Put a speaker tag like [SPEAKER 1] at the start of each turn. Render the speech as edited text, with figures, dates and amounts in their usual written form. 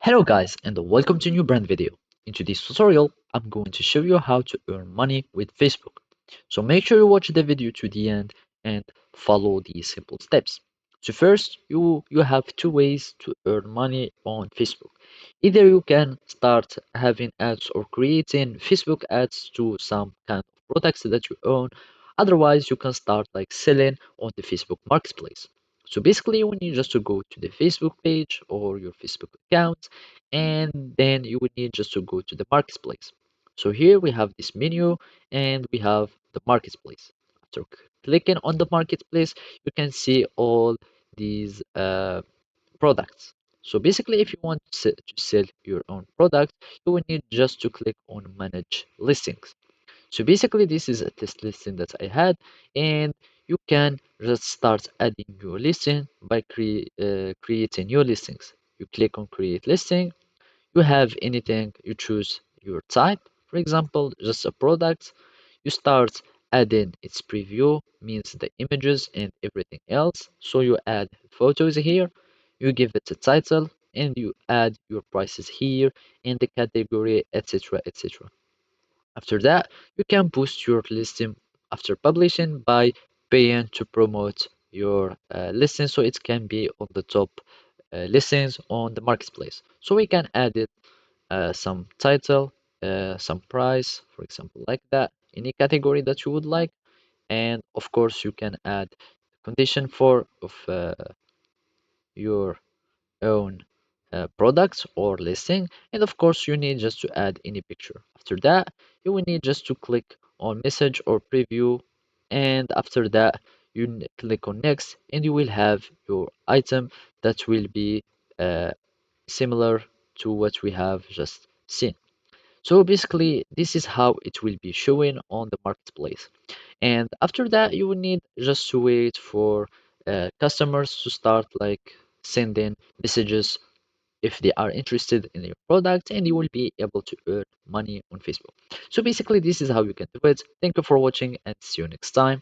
[SPEAKER 1] Hello guys and welcome to a new brand video. In today's tutorial, I'm going to show you how to earn money with Facebook. So make sure you watch the video to the end and follow these simple steps. So first, you have two ways to earn money on Facebook. Either you can start having ads or creating Facebook ads to some kind of products that you own. Otherwise, you can start like selling on the Facebook Marketplace. So basically, you need just to go to the Facebook page or your Facebook account, and then you would need just to go to the marketplace. So here we have this menu and we have the marketplace. After clicking on the marketplace, you can see all these products. So basically, if you want to sell your own product, you will need just to click on manage listings. So basically, this is a test listing that I had, and you can just start adding your listing by creating new listings. You click on create listing, you have anything, you choose your type, for example, just a product. You start adding its preview, means the images and everything else. So you add photos here, you give it a title, and you add your prices here in the category, etc. etc. After that, you can boost your listing after publishing by paying to promote your listing so it can be on the top listings on the marketplace. So we can add it some title, some price, for example, like that, any category that you would like, and of course you can add condition for of your own products or listing, and of course you need just to add any picture. After that, you will need just to click on message or preview, and after that click on next, and you will have your item that will be uh, similar to what we have just seen. So basically, this is how it will be showing on the marketplace. And after that, you will need just to wait for customers to start like sending messages if they are interested in your product, and you will be able to earn money on Facebook. So basically, this is how you can do it. Thank you for watching and see you next time.